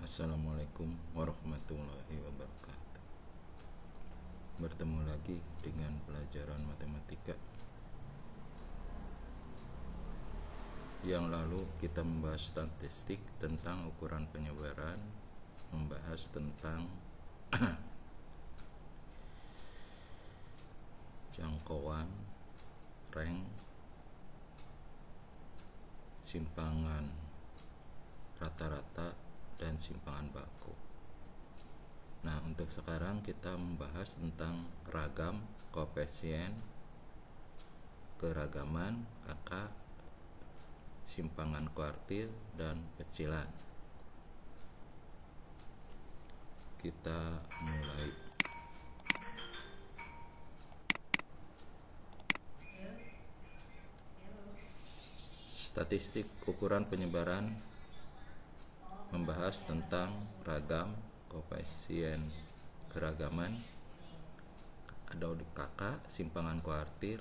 Assalamualaikum warahmatullahi wabarakatuh. Bertemu lagi dengan pelajaran matematika. Yang lalu kita membahas statistik tentang ukuran penyebaran, membahas tentang jangkauan, rank, simpangan rata-rata, dan simpangan baku. Nah, untuk sekarang kita membahas tentang ragam, koefisien, keragaman, kakak, simpangan kuartil, dan kecilan. Kita mulai. Statistik ukuran penyebaran membahas tentang ragam, koefisien, keragaman, ada kakak, simpangan kuartil,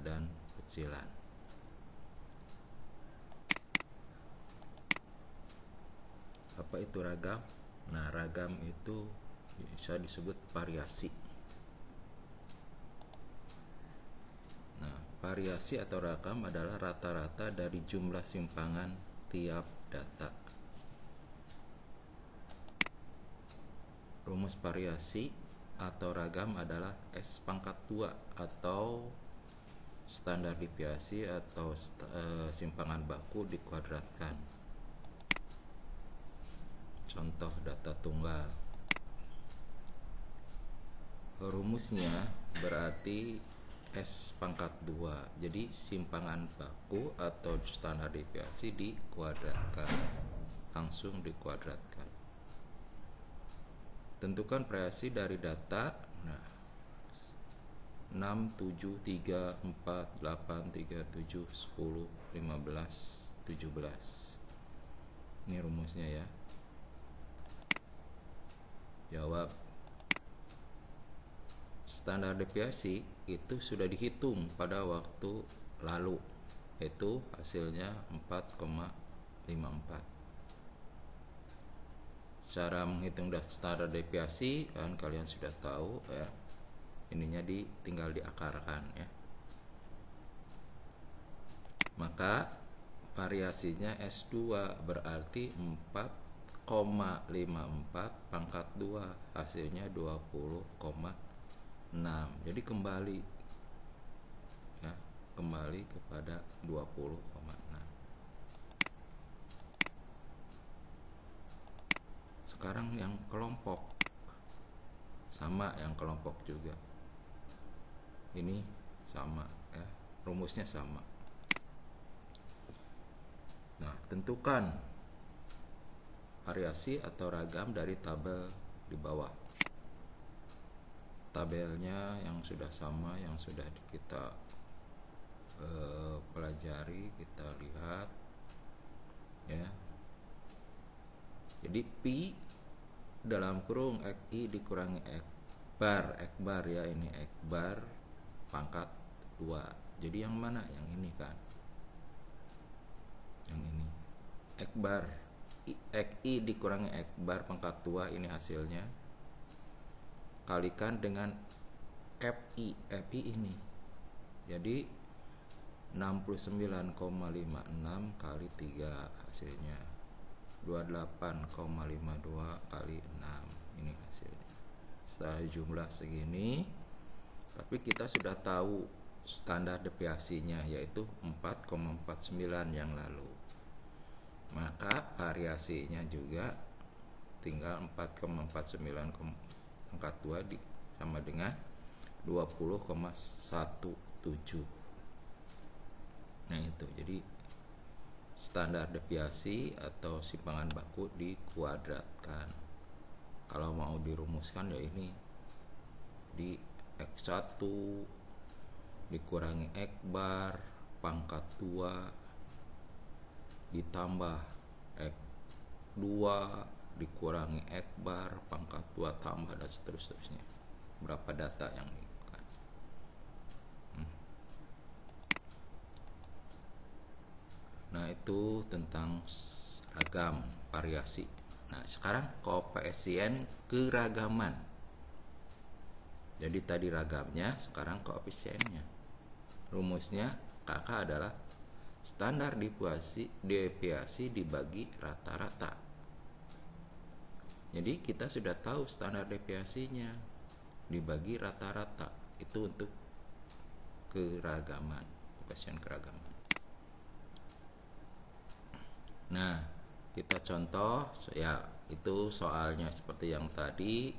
dan kecilan. Apa itu ragam? Nah, ragam itu bisa disebut variasi. Nah, variasi atau ragam adalah rata-rata dari jumlah simpangan tiap data. Rumus variasi atau ragam adalah S pangkat 2 atau standar deviasi atau simpangan baku dikuadratkan. Contoh data tunggal. Rumusnya berarti S pangkat 2. Jadi simpangan baku atau standar deviasi dikuadratkan. Langsung dikuadratkan. Tentukan variasi dari data. Nah, 6, 7, 3, 4, 8, 3, 7, 10, 15, 17. Ini rumusnya ya. Jawab. Standar deviasi itu sudah dihitung pada waktu lalu, yaitu hasilnya 4,54. Cara menghitung standar deviasi kan kalian sudah tahu ya. Ininya tinggal diakarkan ya. Maka variasinya S2 berarti 4,54 pangkat 2 hasilnya 20,6. Jadi kembali ya, kembali kepada 20,6. Sekarang yang kelompok sama, yang kelompok juga ini sama ya, rumusnya sama. Nah, tentukan variasi atau ragam dari tabel di bawah. Tabelnya yang sudah sama, yang sudah kita pelajari, kita lihat ya. Jadi pi dalam kurung xi dikurangi x bar ya, ini x bar pangkat 2. Jadi yang mana? Yang ini kan. Yang ini. X bar xi dikurangi x bar pangkat 2, ini hasilnya. Kalikan dengan fi ini. Jadi 69,56 kali 3 hasilnya 28,52 kali 6, ini hasilnya. Setelah jumlah segini, tapi kita sudah tahu standar deviasinya yaitu 4,49 yang lalu. Maka variasinya juga tinggal 4,49 pangkat 2 sama dengan 20,17. Nah itu, jadi standar deviasi atau simpangan baku dikuadratkan. Kalau mau dirumuskan ya ini, di X1 dikurangi X bar pangkat 2 ditambah X2 dikurangi X bar pangkat 2 tambah dan seterusnya. Berapa data yang ini? Nah, itu tentang ragam, variasi. Nah, sekarang koefisien keragaman. Jadi tadi ragamnya, sekarang koefisiennya. Rumusnya KK adalah standar deviasi dibagi rata-rata. Jadi kita sudah tahu standar deviasinya dibagi rata-rata. Itu untuk keragaman, koefisien keragaman. Nah, kita contoh ya, itu soalnya seperti yang tadi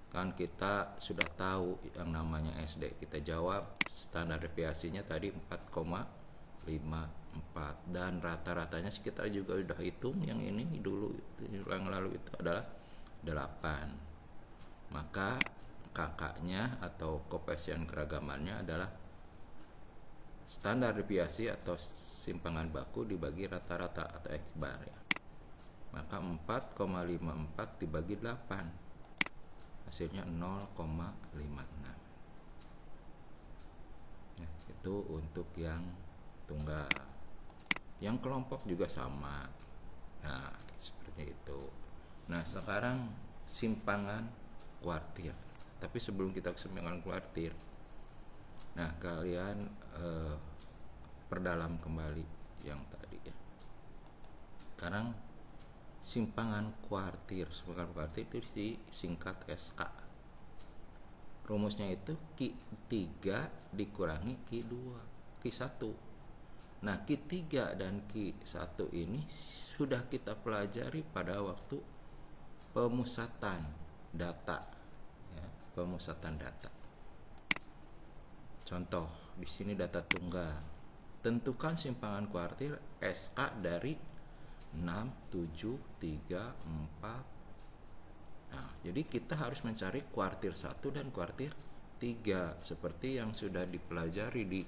kan kita sudah tahu yang namanya SD. Kita jawab standar deviasinya tadi 4,54 dan rata-ratanya kita juga udah hitung yang ini dulu, yang lalu itu adalah 8. Maka kakaknya atau koefisien keragamannya adalah standar deviasi atau simpangan baku dibagi rata-rata atau X bar ya. Maka 4,54 dibagi 8 hasilnya 0,56 ya, itu untuk yang tunggal. Yang kelompok juga sama. Nah, seperti itu. Nah, sekarang simpangan kuartir. Tapi sebelum kita ke simpangan kuartir, nah kalian perdalam kembali yang tadi ya. Sekarang simpangan kuartir itu disingkat SK. Rumusnya itu Q3 dikurangi Q2, Q1. Nah, Q3 dan Q1 ini sudah kita pelajari pada waktu pemusatan data ya, pemusatan data. Contoh, di sini data tunggal. Tentukan simpangan kuartir SK dari 6, 7, 3, 4. Nah, jadi kita harus mencari kuartir 1 dan kuartir 3 seperti yang sudah dipelajari di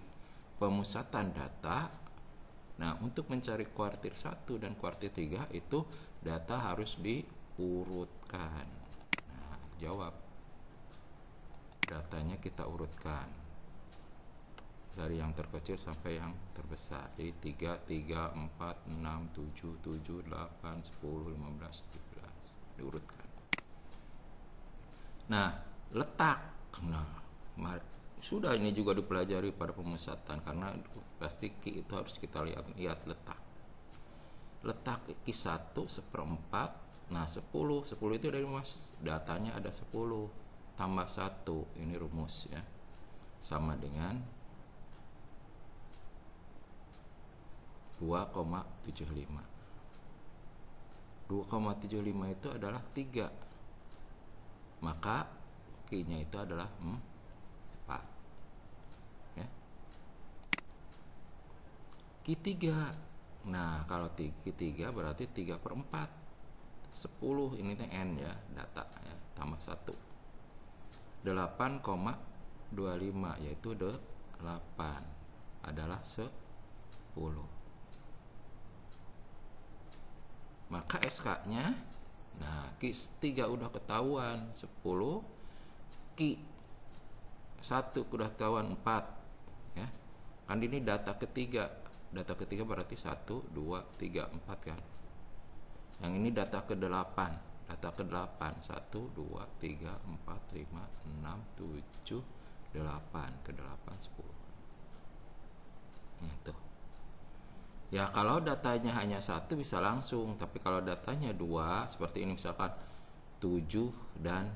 pemusatan data. Nah, untuk mencari kuartir 1 dan kuartir 3 itu data harus diurutkan. Nah, jawab. Datanya kita urutkan dari yang terkecil sampai yang terbesar. Jadi 3, 3, 4, 6, 7, 7, 8, 10, 15, 17 diurutkan. Nah, letak. Nah, sudah ini juga dipelajari pada pemusatan karena pasti Q itu harus kita lihat letak. Letak Q1 1/4. Nah, 10 itu dari mas datanya ada 10 tambah 1. Ini rumus ya. Sama dengan 2,75. 2,75 itu adalah 3. Maka Q-nya itu adalah 4. Ya. Q3. Nah, kalau Q3 berarti 3/4. 10 ini N ya, data ya, tambah 1. 8,25 yaitu 8 adalah 10. Maka SK-nya, nah Q3 udah ketahuan 10, Q1 udah ketahuan 4 ya. Kan ini data ketiga. Data ketiga berarti 1, 2, 3, 4 kan. Yang ini data ke-8. Data ke-8 1, 2, 3, 4, 5, 6, 7, 8 ke-8 10. Itu. Ya, kalau datanya hanya 1 bisa langsung, tapi kalau datanya 2 seperti ini misalkan 7 dan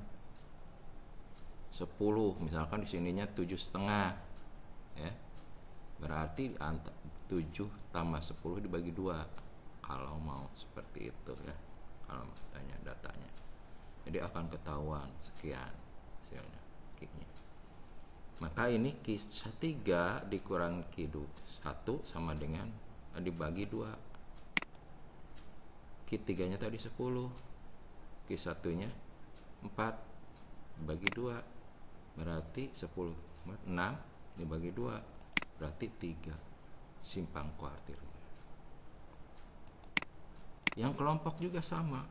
10, misalkan di sininya 7,5 ya. Berarti 7 tambah 10 dibagi 2 kalau mau seperti itu ya. Kalau tanya datanya. Jadi akan ketahuan sekian hasilnya Q-nya. Maka ini Q3 dikurangi Q1 sama dengan dibagi 2. Q3 nya tadi 10, Q1 nya 4 dibagi 2 berarti 10, 6 dibagi 2 berarti 3 simpang kuartir. Yang kelompok juga sama,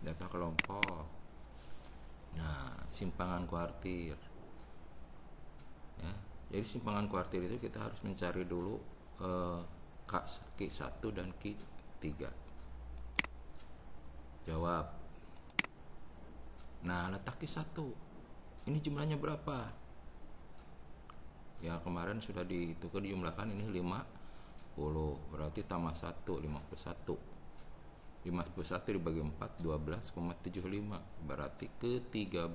data kelompok. Nah, simpangan kuartir ya. Jadi simpangan kuartir itu kita harus mencari dulu Q1 dan Q3. Jawab. Nah, letak Q1. Ini jumlahnya berapa? Ya, kemarin sudah ditukar dijumlahkan, ini 50. Berarti tambah 1, 51. 51 dibagi 4, 12,75. Berarti ke-13.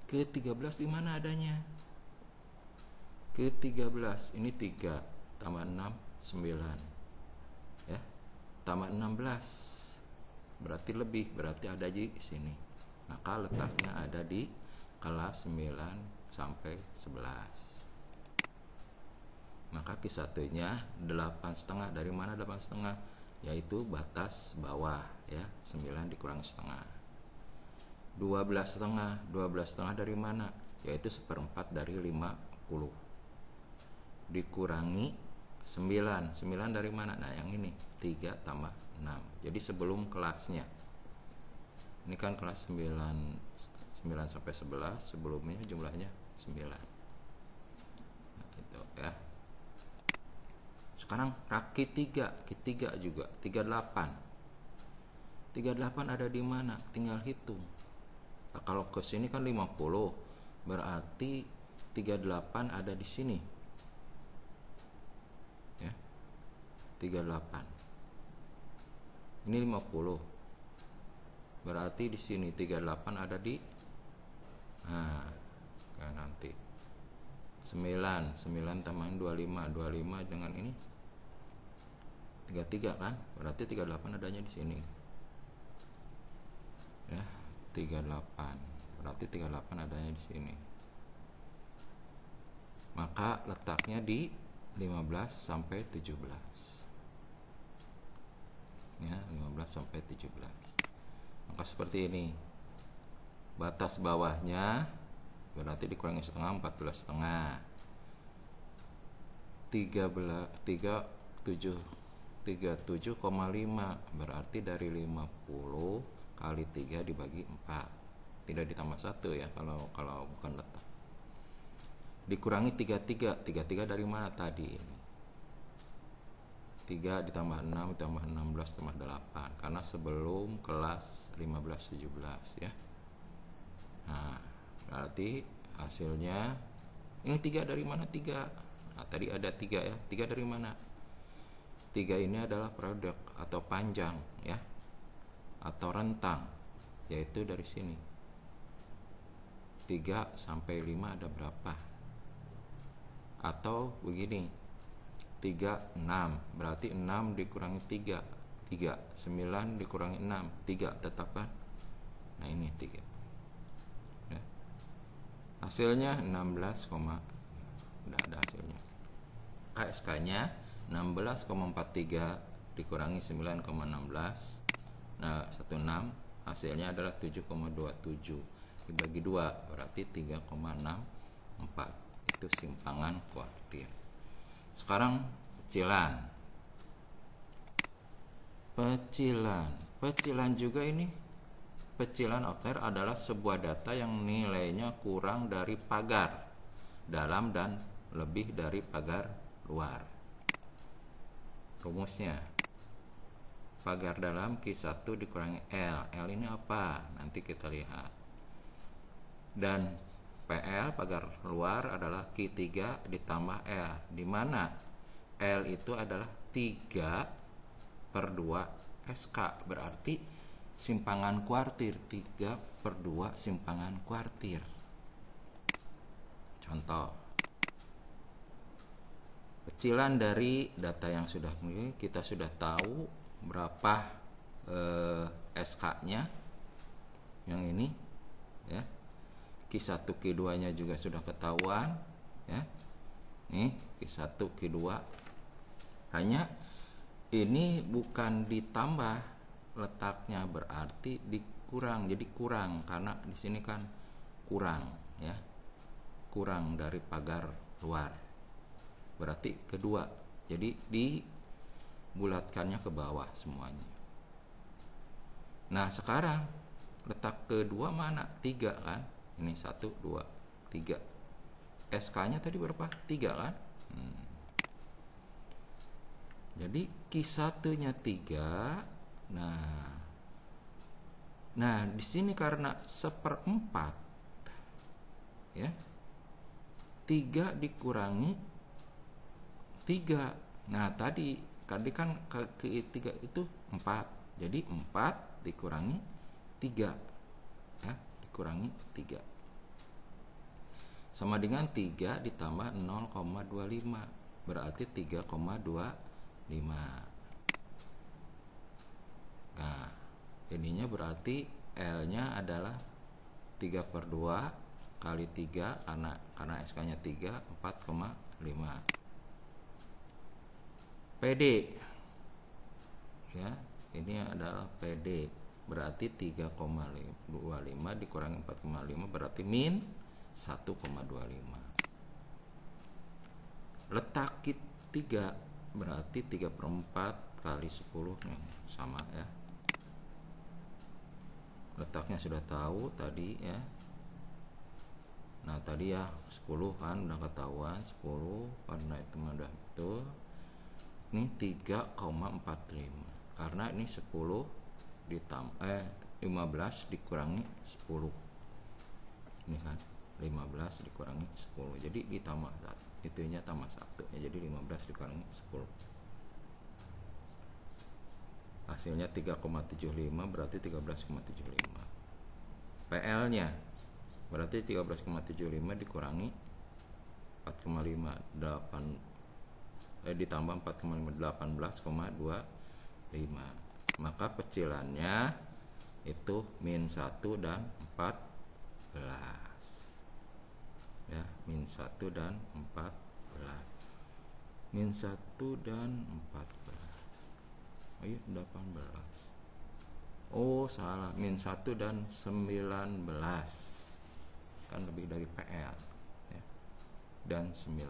Ke-13 di mana adanya? Ke-13 ini 3 tambah 6, 9. Ya. Tambah 16. Berarti lebih, berarti ada di sini. Maka letaknya ada di kelas 9 sampai 11. Maka Q1-nya 8,5. Dari mana 8,5? Yaitu batas bawah, ya. 9 dikurangi setengah. 12,5. 12,5 dari mana? Yaitu 1/4 dari 50. Dikurangi 9. 9 dari mana? Nah, yang ini 3 tambah 6. Jadi sebelum kelasnya. Ini kan kelas 9 sampai 11, sebelumnya jumlahnya 9. Nah, itu ya. Sekarang Q3 juga 38. 38 ada di mana? Tinggal hitung. Nah, kalau ke sini kan 50, berarti 38 ada di sini. Ya. 38. Ini 50. Berarti di sini 38 ada di nanti 9 tambahin 25 dengan ini 33 kan? Berarti 38 adanya di sini. Ya, 38. Berarti 38 adanya di sini. Maka letaknya di 15 sampai 17. Ya, 15 sampai 17. Maka seperti ini. Batas bawahnya berarti dikurangi setengah, 14,5. 37,5 berarti dari 50 kali 3 dibagi 4. Tidak ditambah 1 ya kalau bukan letak. Dikurangi 33 dari mana tadi? 3 ditambah 6 ditambah 16 tambah 8, karena sebelum kelas 15-17 ya. Nah, berarti hasilnya ini 3 dari mana? 3. Nah, tadi ada 3 ya. 3 dari mana? 3 ini adalah produk atau panjang ya. Atau rentang, yaitu dari sini. 3 sampai 5 ada berapa? Atau begini. 3, 6. Berarti 6 dikurangi 3. 9 dikurangi 6. 3 tetap kan? Nah, ini 3. Ya. Hasilnya 16, udah ada hasilnya. KSK-nya 16,43 dikurangi 9,16. Nah, 16 hasilnya adalah 7,27 dibagi 2 berarti 3,64. Itu simpangan kuartil. Sekarang pecilan juga ini. Pecilan oktair adalah sebuah data yang nilainya kurang dari pagar dalam dan lebih dari pagar luar. Rumusnya pagar dalam Q1 dikurangi L. L ini apa? Nanti kita lihat. Dan PL pagar luar adalah Q3 ditambah L, di mana L itu adalah 3/2 SK, berarti simpangan kuartir. 3/2 simpangan kuartir. Contoh, pecilan dari data yang sudah kita sudah tahu berapa SK-nya yang ini ya. Q1 Q2 nya juga sudah ketahuan ya. Nih Q1 Q2, hanya ini bukan ditambah letaknya, berarti dikurang. Jadi kurang karena di sini kan kurang ya. Kurang dari pagar luar. Berarti kedua. Jadi dibulatkannya ke bawah semuanya. Nah, sekarang letak kedua mana? 3 kan? Ini 1, 2, 3. SK-nya tadi berapa? 3 kan? Jadi Q1-nya 3. Nah, Nah, di sini karena 1/4 ya, 3 dikurangi 3. Nah, tadi kan ke 3 itu 4. Jadi 4 dikurangi 3 ya, dikurangi 3 sama dengan 3 ditambah 0,25, berarti 3,25. Nah, ininya berarti L-nya adalah 3/2 kali 3, karena SK-nya 3, 4,5. PD ya, ini adalah PD, berarti 3,25 dikurangi 4,5 berarti min 1,25. Letak 3 berarti 3/4 kali 10 nih, sama ya. Letaknya sudah tahu tadi ya. Nah, tadi ya 10 kan udah ketahuan, 10 karena itu udah betul. Ini 3,45 karena ini 10 15 dikurangi 10. Ini kan 15 dikurangi 10. Jadi ditambah 1. Itunya tambah 1 ya, jadi 15 dikurangi 10. Hasilnya 3,75 berarti 13,75. PL-nya berarti 13,75 dikurangi 4,5 ditambah 4,5 18,25. Maka pecilannya itu min 1 dan 14 ya, min 1 dan 14, min 1 dan 14. Oh iya, 18. Oh salah, min 1 dan 19, kan lebih dari PL ya. Dan 19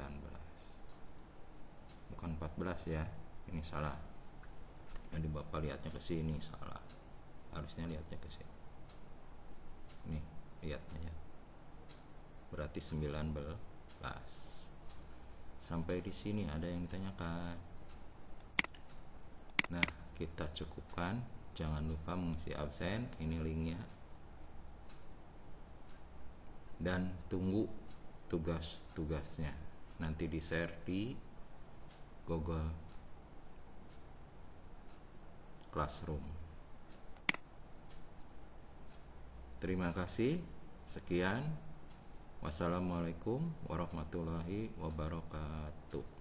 bukan 14 ya, ini salah. Jadi Bapak lihatnya ke sini salah, harusnya lihatnya ke sini. Nih lihatnya ya, berarti 19. Sampai di sini ada yang ditanyakan? Nah, kita cukupkan. Jangan lupa mengisi absen, ini linknya. Dan tunggu tugas-tugasnya. Nanti di-share di Google Classroom. Terima kasih. Sekian. Wassalamualaikum warahmatullahi wabarakatuh.